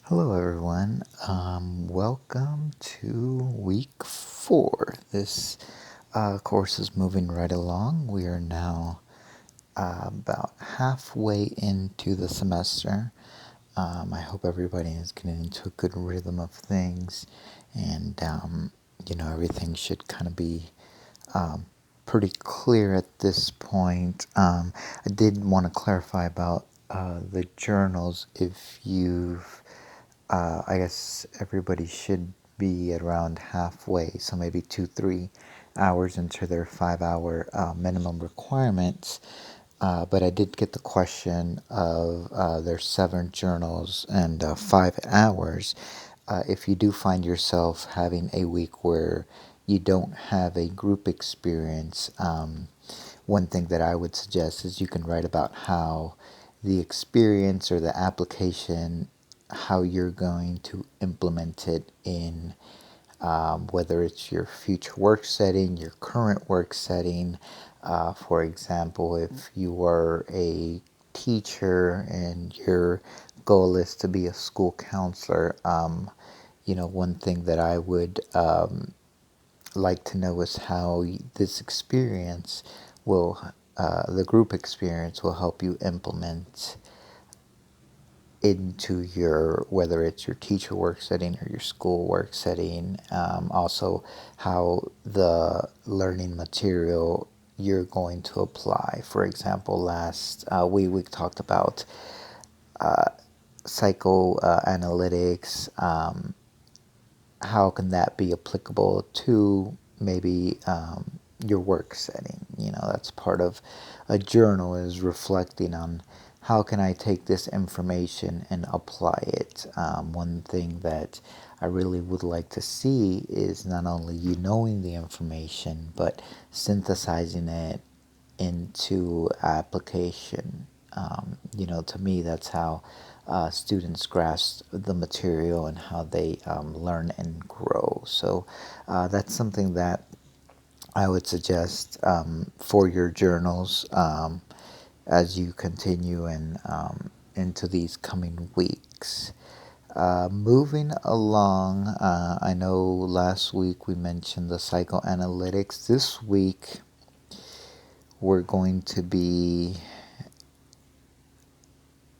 Hello, everyone. Welcome to week 4. This course is moving right along. We are now about halfway into the semester. I hope everybody is getting into a good rhythm of things, and everything should kind of be um, pretty clear at this point. I did want to clarify about the journals. If you've I guess everybody should be at around halfway, so maybe 3 hours into their 5 hour minimum requirements. But I did get the question of their 7 journals and 5 hours. If you do find yourself having a week where you don't have a group experience, one thing that I would suggest is you can write about how the experience or the application, how you're going to implement it in whether it's your future work setting, your current work setting. For example, if you were a teacher and your goal is to be a school counselor, one thing that I would like to know is how this experience the group experience will help you implement into your, whether it's your teacher work setting or your school work setting. Also, how the learning material you're going to apply. For example, last we talked about psychoanalytics. How can that be applicable to maybe your work setting? That's part of a journal, is reflecting on how can I take this information and apply it. One thing that I really would like to see is not only you knowing the information, but synthesizing it into application. To me, that's how students grasp the material and how they learn and grow. So that's something that I would suggest for your journals as you continue into these coming weeks. Moving along, I know last week we mentioned the psychoanalytics. This week we're going to be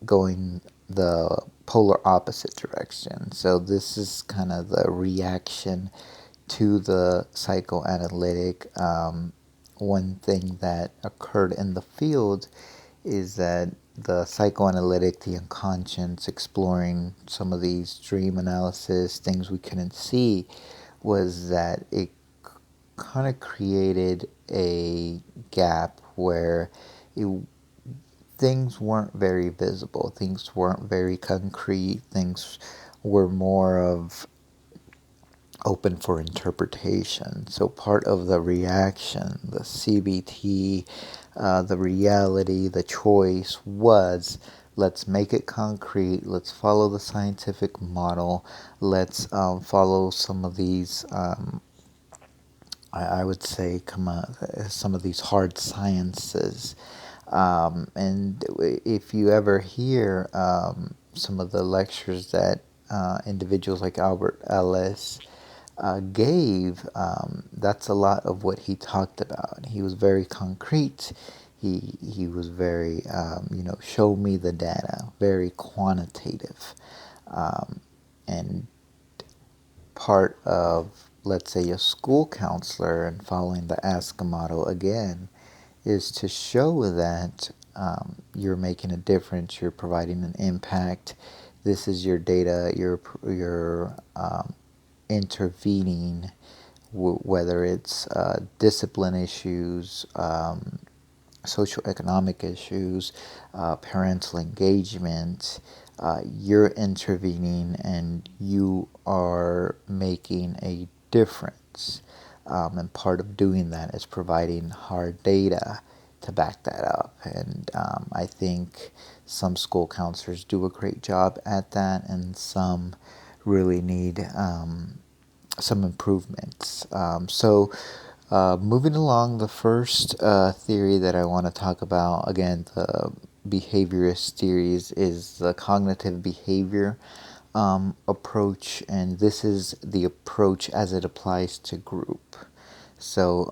going the polar opposite direction. So this is kind of the reaction to the psychoanalytic. One thing that occurred in the field is that the psychoanalytic, the unconscious, exploring some of these dream analysis, things we couldn't see, was that it kind of created a gap where it things weren't very visible, things weren't very concrete, things were more of open for interpretation. So part of the reaction, the CBT, the reality, the choice was, let's make it concrete, let's follow the scientific model, let's follow some of these I would say some of these hard sciences. And if you ever hear some of the lectures that individuals like Albert Ellis gave, that's a lot of what he talked about. He was very concrete. He was very, show me the data, very quantitative. And part of, let's say, a school counselor and following the ASCA model again is to show that you're making a difference, you're providing an impact. This is your data, you're intervening, whether it's discipline issues, socioeconomic issues, parental engagement. You're intervening and you are making a difference. And part of doing that is providing hard data to back that up. And I think some school counselors do a great job at that, and some really need some improvements. Moving along, the first theory that I want to talk about, again, the behaviorist theories, is the cognitive behavior. approach, and this is the approach as it applies to group. So,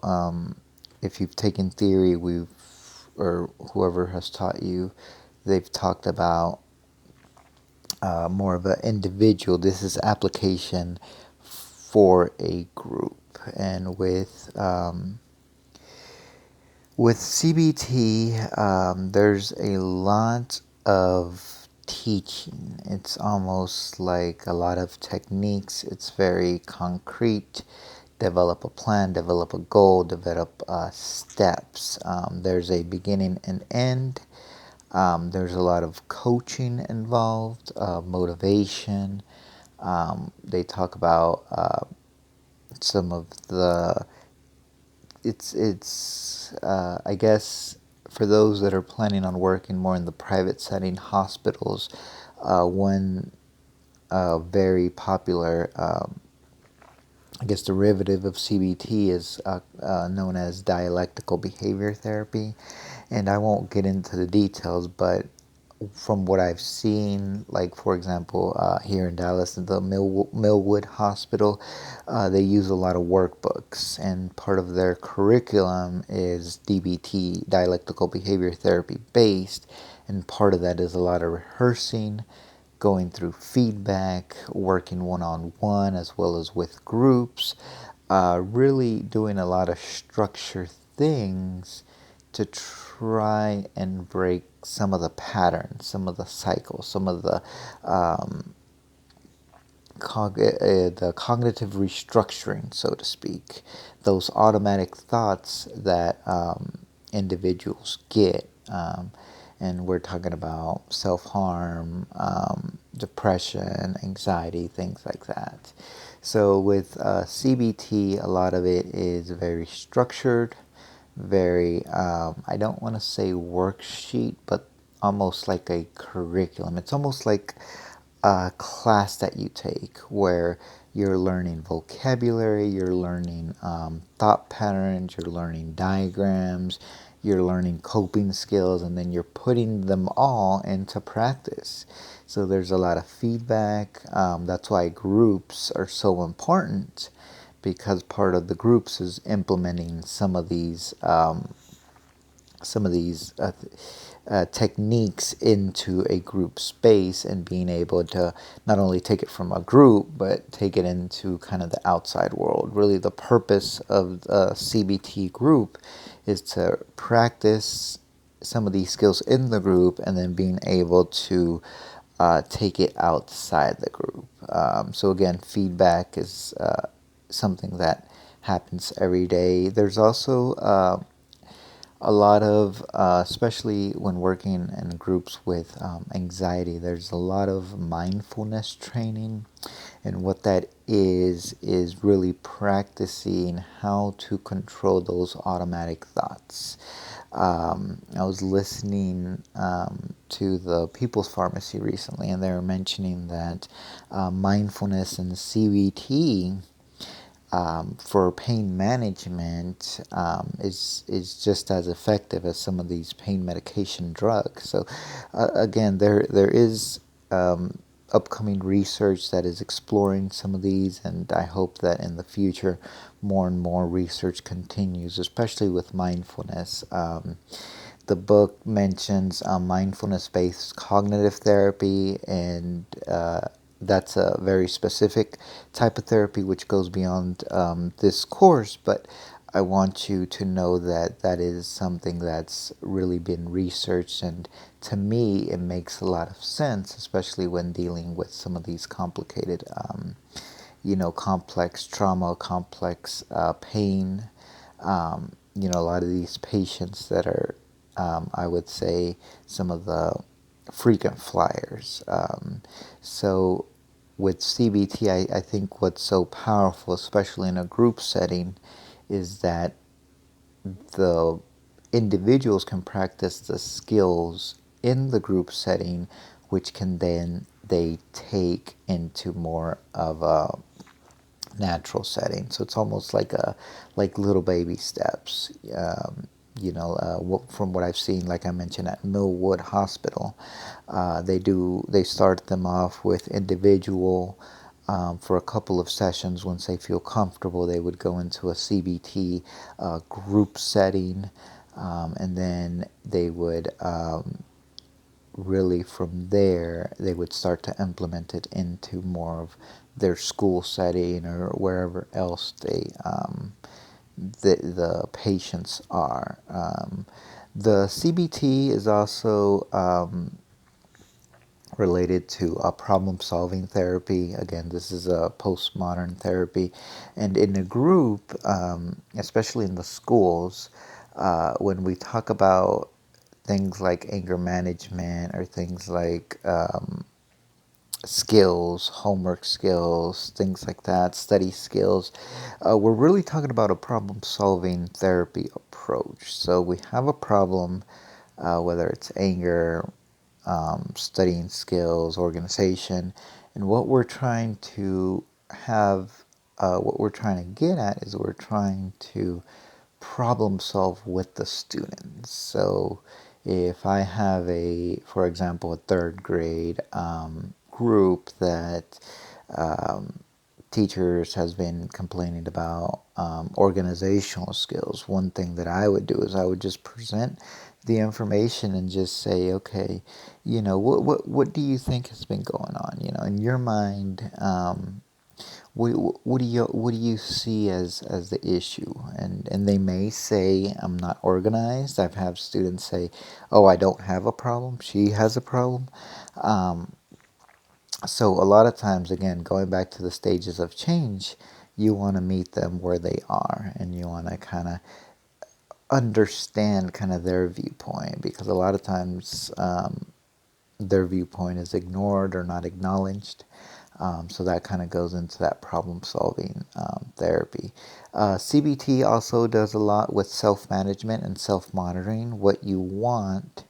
if you've taken theory, or whoever has taught you, they've talked about more of an individual. This is application for a group, and with CBT, there's a lot of teaching. It's almost like a lot of techniques. It's very concrete. Develop a plan, develop a goal, develop steps. There's a beginning and end. There's a lot of coaching involved, motivation. They talk about some of the I guess for those that are planning on working more in the private setting, hospitals, one very popular I guess derivative of CBT is known as dialectical behavior therapy, and I won't get into the details, but from what I've seen, like for example, here in Dallas, at the Millwood Hospital, they use a lot of workbooks, and part of their curriculum is DBT, dialectical behavior therapy based, and part of that is a lot of rehearsing, going through feedback, working one on one as well as with groups, really doing a lot of structure things to try and break some of the patterns, some of the cycles, some of the cognitive restructuring, so to speak, those automatic thoughts that individuals get. And we're talking about self harm, depression, anxiety, things like that. So, with CBT, a lot of it is very structured, very, I don't want to say worksheet, but almost like a curriculum. It's almost like a class that you take where you're learning vocabulary, you're learning thought patterns, you're learning diagrams, you're learning coping skills, and then you're putting them all into practice. So there's a lot of feedback. That's why groups are so important, because part of the groups is implementing some of these techniques into a group space, and being able to not only take it from a group but take it into kind of the outside world. Really, the purpose of a CBT group is to practice some of these skills in the group, and then being able to take it outside the group. So again, feedback is something that happens every day. There's also a lot of, especially when working in groups with anxiety, there's a lot of mindfulness training. And what that is really practicing how to control those automatic thoughts. I was listening to the People's Pharmacy recently, and they were mentioning that mindfulness and CBT for pain management is just as effective as some of these pain medication drugs. So again, there is upcoming research that is exploring some of these, and I hope that in the future more and more research continues, especially with mindfulness. The book mentions mindfulness-based cognitive therapy, and that's a very specific type of therapy which goes beyond this course, but I want you to know that that is something that's really been researched, and to me it makes a lot of sense, especially when dealing with some of these complicated, complex trauma, complex pain. A lot of these patients that are, I would say, some of the frequent flyers. So with CBT, I think what's so powerful, especially in a group setting, is that the individuals can practice the skills in the group setting, which can then they take into more of a natural setting. So it's almost like little baby steps. from what I've seen, like I mentioned at Millwood Hospital, they start them off with individual for a couple of sessions. Once they feel comfortable, they would go into a CBT group setting, and then they would really from there they would start to implement it into more of their school setting or wherever else the patients are. The CBT is also related to problem-solving therapy. Again, this is a postmodern therapy, and in a group, especially in the schools, when we talk about things like anger management or things like skills, homework skills, things like that, study skills. We're really talking about a problem solving therapy approach. So we have a problem, whether it's anger, studying skills, organization, and what we're trying to get at is we're trying to problem solve with the students. So if I have for example, a third grade group that teachers has been complaining about organizational skills, one thing that I would do is I would just present the information and just say, okay, what do you think has been going on? In your mind, what do you see as the issue? And they may say, I'm not organized. I've had students say, oh, I don't have a problem. She has a problem. So a lot of times, again, going back to the stages of change, you want to meet them where they are, and you want to kind of understand kind of their viewpoint, because a lot of times their viewpoint is ignored or not acknowledged. So that kind of goes into that problem solving therapy. CBT also does a lot with self management and self monitoring. What you want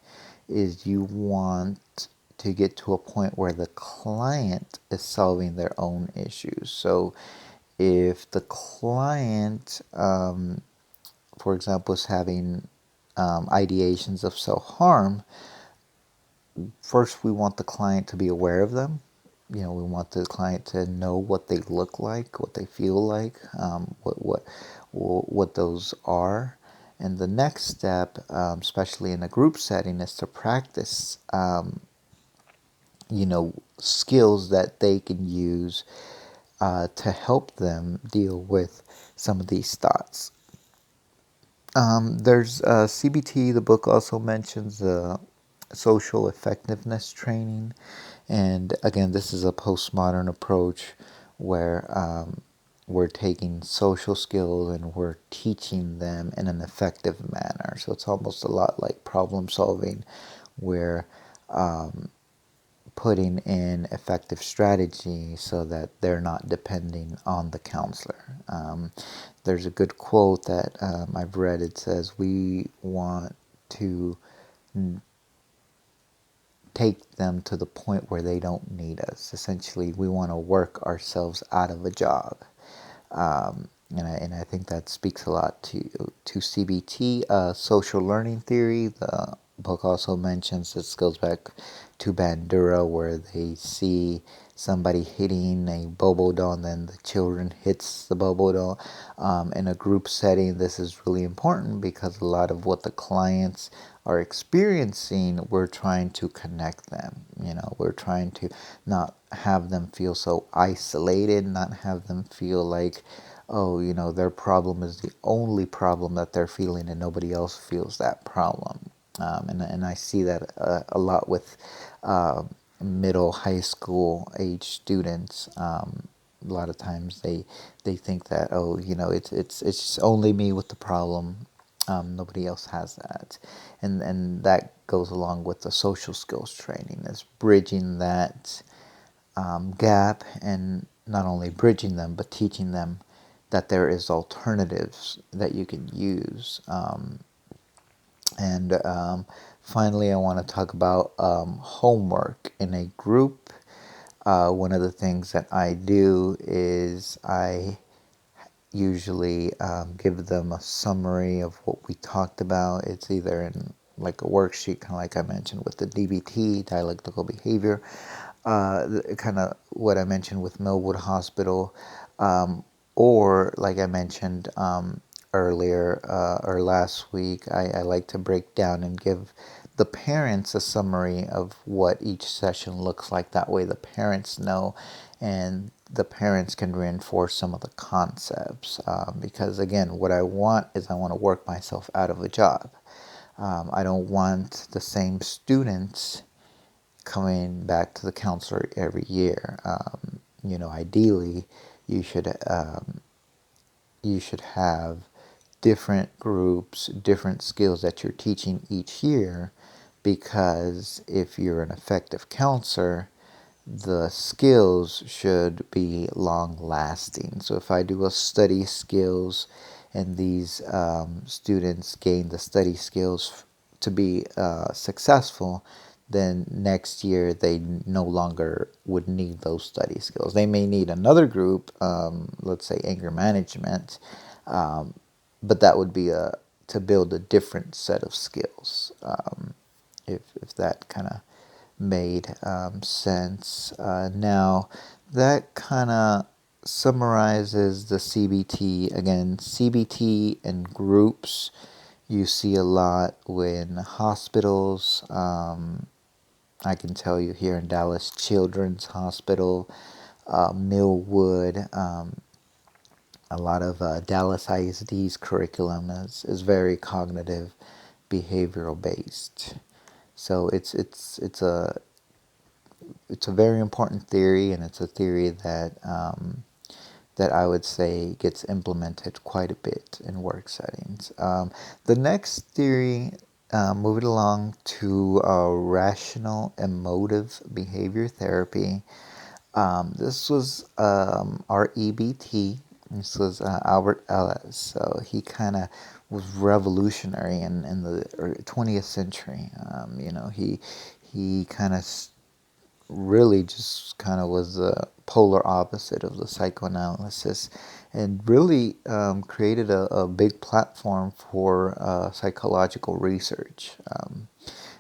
is you want to get to a point where the client is solving their own issues. So if the client, for example, is having ideations of self harm, first we want the client to be aware of them. We want the client to know what they look like, what they feel like, what those are. And the next step, especially in a group setting, is to practice, skills that they can use to help them deal with some of these thoughts. There's CBT. The book also mentions social effectiveness training, and again, this is a postmodern approach where we're taking social skills and we're teaching them in an effective manner. So it's almost a lot like problem solving, where putting in effective strategy so that they're not depending on the counselor. There's a good quote that I've read. It says, we want to take them to the point where they don't need us. Essentially, we want to work ourselves out of a job. And I think that speaks a lot to CBT, social learning theory. The book also mentions, this goes back to Bandura, where they see somebody hitting a bobo doll and then the children hits the bobo doll. In a group setting, this is really important because a lot of what the clients are experiencing, we're trying to connect them. We're trying to not have them feel so isolated, not have them feel like, oh, their problem is the only problem that they're feeling and nobody else feels that problem. And I see that a lot with middle, high school age students. A lot of times they think that, oh, it's only me with the problem. Nobody else has that, and that goes along with the social skills training, is bridging that gap, and not only bridging them but teaching them that there is alternatives that you can use. And finally, I want to talk about homework in a group. One of the things that I do is I usually give them a summary of what we talked about. It's either in like a worksheet, kind of like I mentioned with the DBT, dialectical behavior, kind of what I mentioned with Millwood Hospital, or like I mentioned earlier or last week, I like to break down and give the parents a summary of what each session looks like. That way the parents know and the parents can reinforce some of the concepts. Because again, what I want is I want to work myself out of a job. I don't want the same students coming back to the counselor every year. Ideally, you should you should have different groups, different skills that you're teaching each year, because if you're an effective counselor, the skills should be long lasting. So if I do a study skills and these students gain the study skills to be successful, then next year they no longer would need those study skills. They may need another group, let's say anger management, um, but that would be to build a different set of skills. If that kind of made sense. Now, that kind of summarizes the CBT. Again, CBT in groups you see a lot when hospitals. I can tell you here in Dallas Children's Hospital, Millwood, a lot of Dallas ISD's curriculum is very cognitive, behavioral based. So it's a very important theory, and it's a theory that I would say gets implemented quite a bit in work settings. The next theory, moving along to rational emotive behavior therapy. This was REBT. This was Albert Ellis. So he kind of was revolutionary in the 20th century. He kind of really just kind of was the polar opposite of the psychoanalysis, and really created a big platform for psychological research.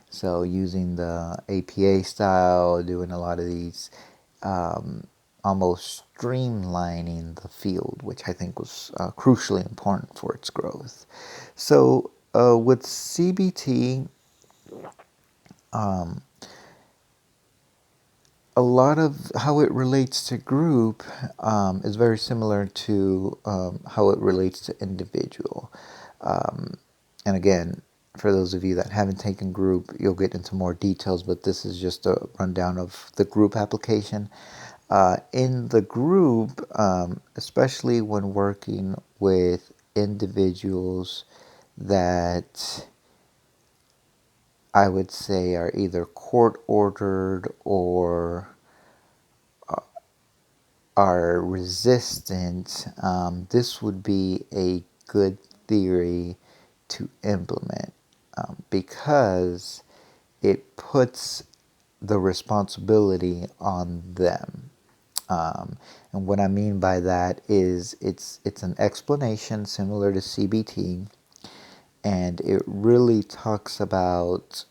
So using the APA style, doing a lot of these almost streamlining the field, which I think was crucially important for its growth. So with CBT, a lot of how it relates to group is very similar to how it relates to individual. And again, for those of you that haven't taken group, you'll get into more details, but this is just a rundown of the group application. In the group, especially when working with individuals that I would say are either court ordered or are resistant, this would be a good theory to implement, because it puts the responsibility on them. And what I mean by that is it's an explanation similar to CBT, and it really talks about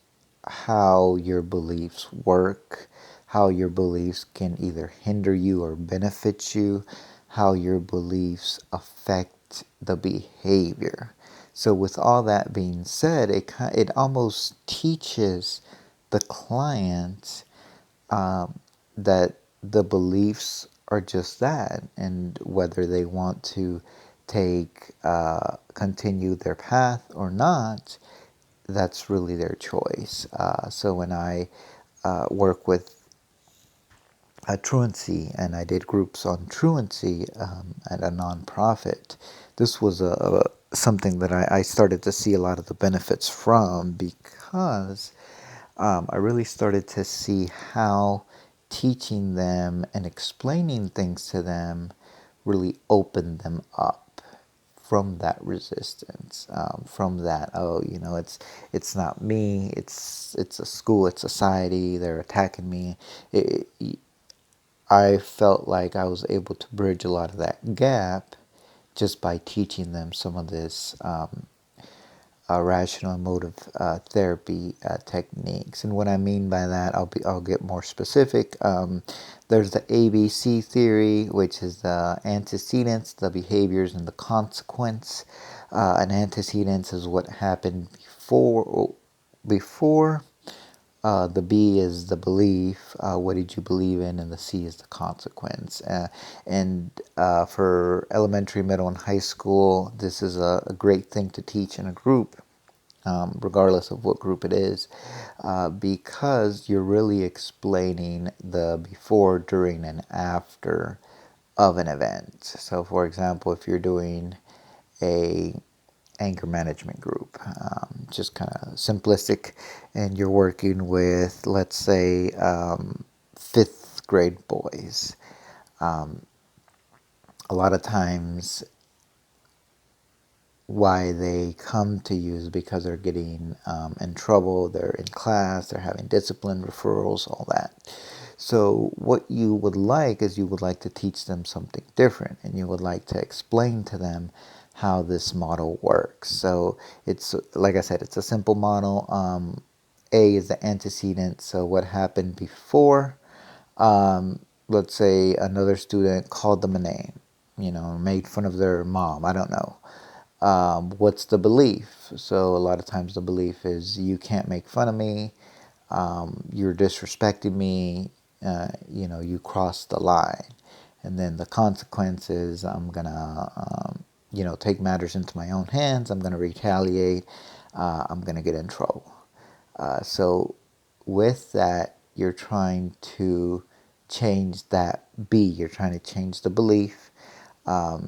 how your beliefs work, how your beliefs can either hinder you or benefit you, how your beliefs affect the behavior. So, with all that being said, it almost teaches the client that the beliefs are just that, and whether they want to continue their path or not, that's really their choice. So when I work with truancy, and I did groups on truancy at a nonprofit, this was something that I started to see a lot of the benefits from, because I really started to see how teaching them and explaining things to them really opened them up from that resistance, from that, oh, it's not me, it's a school, it's society, they're attacking me. I felt like I was able to bridge a lot of that gap just by teaching them some of this rational emotive therapy techniques. And what I mean by that, I'll get more specific. There's the ABC theory, which is the antecedents, the behaviors, and the consequence. An antecedents is what happened before. The B is the belief. What did you believe in? And the C is the consequence. And for elementary, middle, and high school, this is a great thing to teach in a group, regardless of what group it is, because you're really explaining the before, during, and after of an event. So, for example, if you're doing a anger management group, just kind of simplistic, and you're working with, let's say, fifth grade boys. A lot of times why they come to you is because they're getting in trouble, they're in class, they're having discipline referrals, all that. So what you would like is you would like to teach them something different, and you would like to explain to them how this model works. So it's, like I said, it's a simple model. A is the antecedent, so what happened before. Let's say another student called them a name, made fun of their mom, I don't know. What's the belief? So a lot of times the belief is you can't make fun of me, you're disrespecting me, you crossed the line. And then the consequences, I'm gonna, take matters into my own hands. I'm gonna retaliate. I'm gonna get in trouble. So with that, you're trying to change that B. You're trying to change the belief. A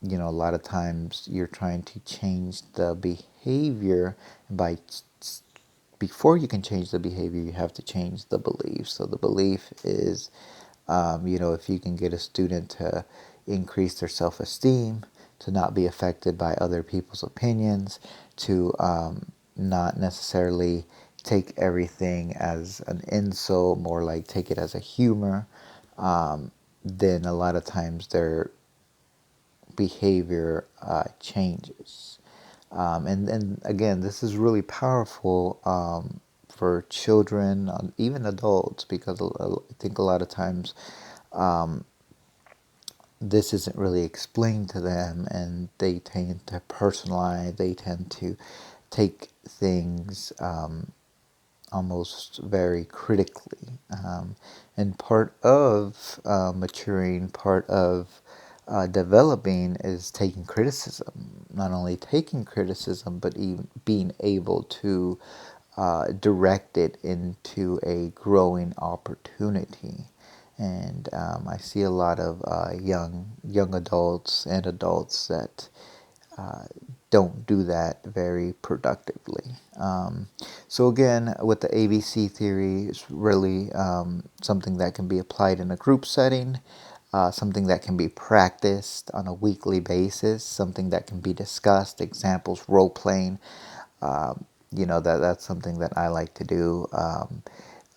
lot of times you're trying to change the behavior. By before you can change the behavior, you have to change the belief. So the belief is, if you can get a student to increase their self-esteem, to not be affected by other people's opinions, to not necessarily take everything as an insult, more like take it as a humor, then a lot of times their behavior changes. And again, this is really powerful for children, even adults, because I think a lot of times this isn't really explained to them, and they tend to personalize, they tend to take things almost very critically. And part of maturing, part of developing is taking criticism. Not only taking criticism, but even being able to direct it into a growing opportunity. And I see a lot of young adults and adults that don't do that very productively. So again, with the ABC theory, it's really something that can be applied in a group setting, something that can be practiced on a weekly basis, something that can be discussed, examples, role playing. That's something that I like to do.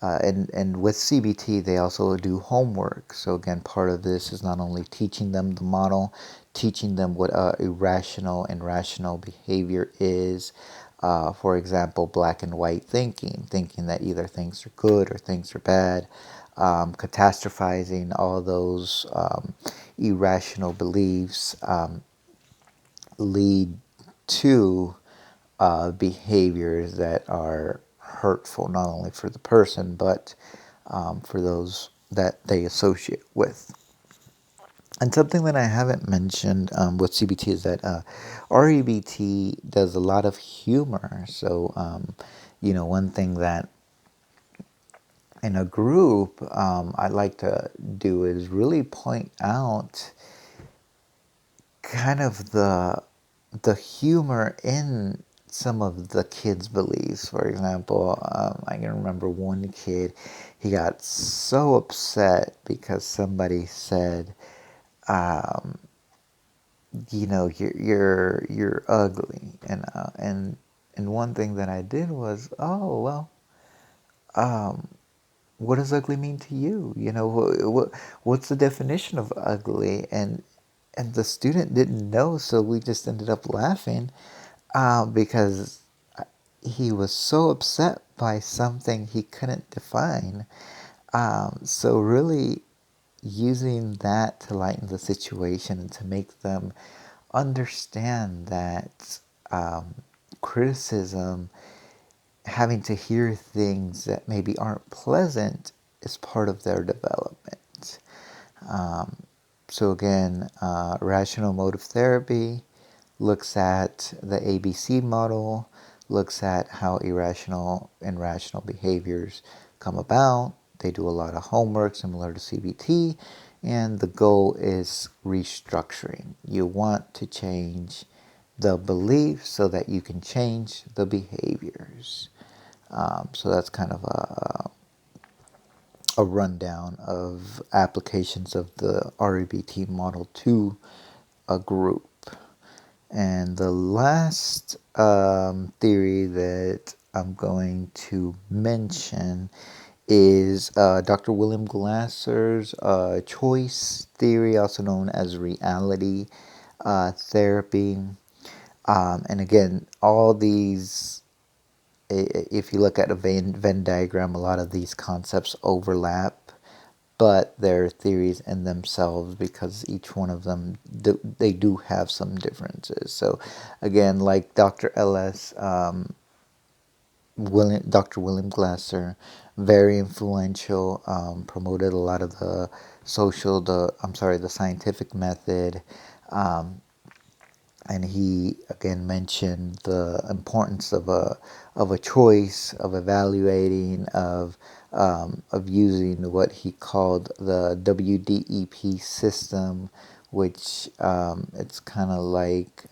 And with CBT, they also do homework. So again, part of this is not only teaching them the model, teaching them what irrational and rational behavior is. For example, black and white thinking that either things are good or things are bad, catastrophizing, all those irrational beliefs lead to behaviors that are hurtful, not only for the person, but for those that they associate with. And something that I haven't mentioned with CBT is that REBT does a lot of humor. So, one thing that in a group I like to do is really point out kind of the humor in some of the kids' beliefs. For example, I can remember one kid, he got so upset because somebody said, you're ugly, and one thing that I did was, oh well, what does ugly mean to you? What's the definition of ugly? And and the student didn't know, so we just ended up laughing because he was so upset by something he couldn't define. So really using that to lighten the situation and to make them understand that criticism, having to hear things that maybe aren't pleasant, is part of their development. Um, so again, rational motive therapy looks at the ABC model, looks at how irrational and rational behaviors come about. They do a lot of homework similar to CBT, and the goal is restructuring. You want to change the beliefs so that you can change the behaviors. So that's kind of a rundown of applications of the REBT model to a group. And the last theory that I'm going to mention is Dr. William Glasser's choice theory, also known as reality therapy. And again, all these, if you look at a Venn diagram, a lot of these concepts overlap, but they're theories in themselves because each one of them, they do have some differences. So again, like Dr. Ellis, Dr. William Glasser, very influential, promoted a lot of the the scientific method. Um, and he again mentioned the importance of a choice, of evaluating, of using what he called the WDEP system, which it's kind of like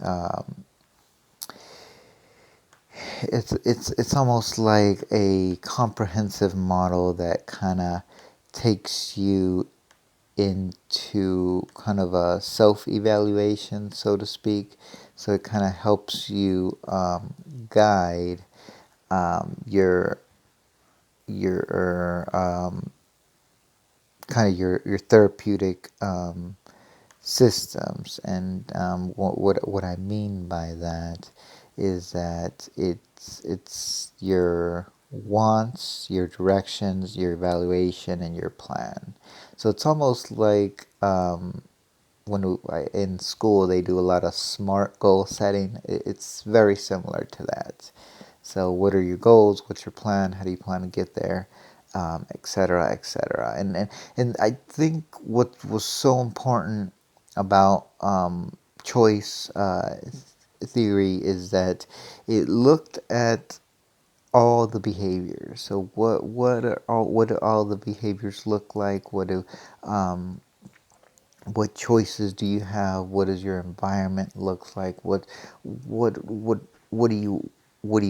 it's almost like a comprehensive model that kind of takes you into kind of a self-evaluation, so to speak. So it kind of helps you guide your kind of your therapeutic systems. And what I mean by that is that it's your wants, your directions, your evaluation, and your plan. So it's almost like in school they do a lot of SMART goal setting. It's very similar to that. So what are your goals? What's your plan? How do you plan to get there? Etc. Etc. And I think what was so important about choice theory is that it looked at all the behaviors. So what do all the behaviors look like? What choices do you have? What does your environment look like? What what do you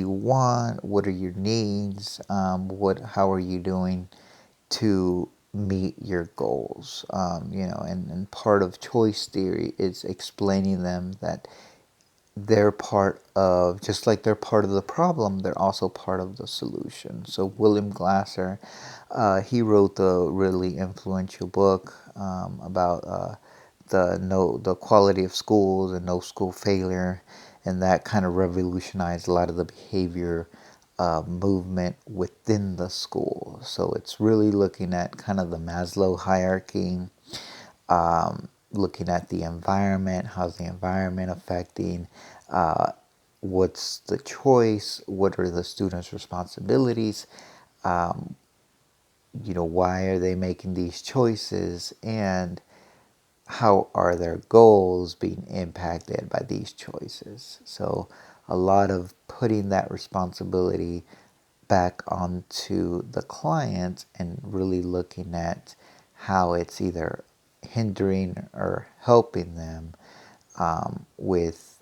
want? What are your needs? How are you doing to meet your goals? And part of choice theory is explaining them that they're part of, just like they're part of the problem, they're also part of the solution. So William Glasser, he wrote the really influential book about the quality of schools and no school failure, and that kind of revolutionized a lot of the behavior movement within the school. So it's really looking at kind of the Maslow hierarchy, looking at the environment, how's the environment affecting, uh, what's the choice, what are the students' responsibilities, why are they making these choices, and how are their goals being impacted by these choices. So a lot of putting that responsibility back onto the client and really looking at how it's either hindering or helping them with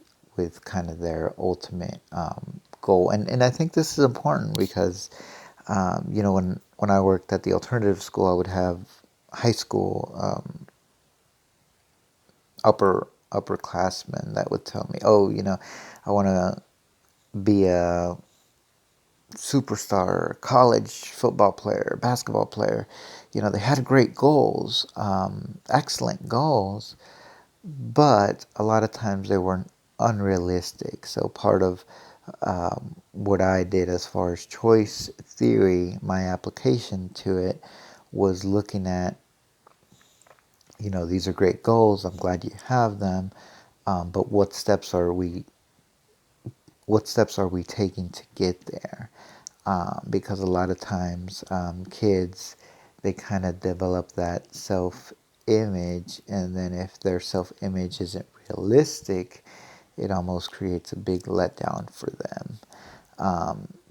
kind of their ultimate goal. And I think this is important because when I worked at the alternative school, I would have high school upperclassmen that would tell me, oh, I want to be a superstar college football player, basketball player. They had great goals, excellent goals, but a lot of times they weren't unrealistic. So part of what I did as far as choice theory, my application to it was looking at, these are great goals. I'm glad you have them, but what steps are we taking to get there? Because a lot of times kids, they kind of develop that self-image, and then if their self-image isn't realistic, it almost creates a big letdown for them.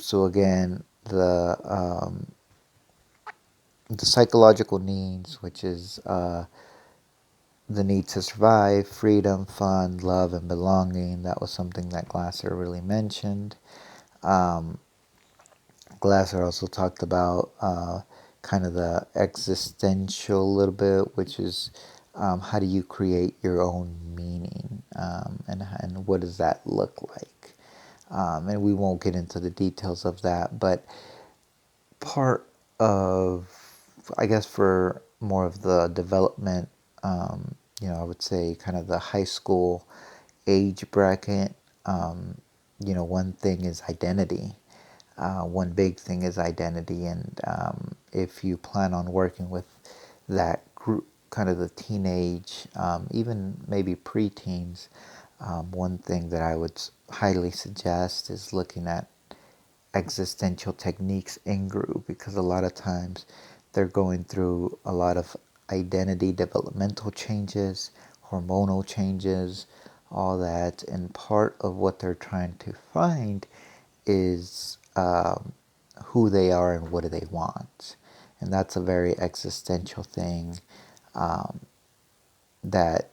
So again, the psychological needs, which is the need to survive, freedom, fun, love, and belonging. That was something that Glasser really mentioned. Glasser also talked about kind of the existential a little bit, which is how do you create your own meaning, and what does that look like? And we won't get into the details of that, but part of, I guess, for more of the development, I would say kind of the high school age bracket, one thing is identity. One big thing is identity, and if you plan on working with that group, kind of the teenage, even maybe preteens, one thing that I would highly suggest is looking at existential techniques in group, because a lot of times they're going through a lot of identity developmental changes, hormonal changes, all that, and part of what they're trying to find is who they are and what do they want. And that's a very existential thing that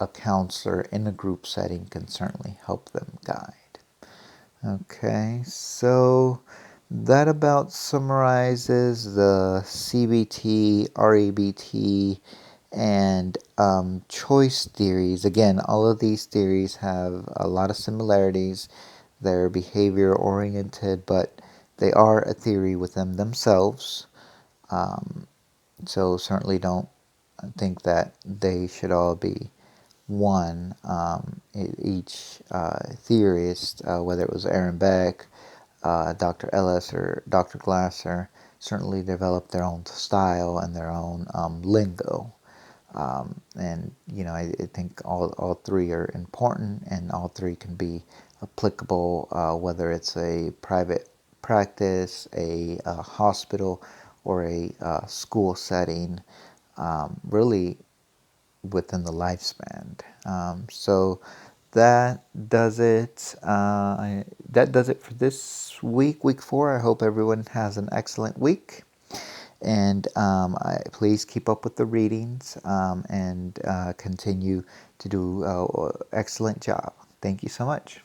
a counselor in a group setting can certainly help them guide. Okay, so that about summarizes the CBT, REBT, and choice theories. Again, all of these theories have a lot of similarities. They're behavior oriented, but they are a theory within themselves. So certainly don't think that they should all be one. Each theorist, whether it was Aaron Beck, Dr. Ellis, or Dr. Glasser, certainly developed their own style and their own lingo. And I think all three are important, and all three can be applicable, whether it's a private practice, a hospital, or a school setting, really within the lifespan. So that does it for this week, week 4. I hope everyone has an excellent week. And please keep up with the readings, and continue to do an excellent job. Thank you so much.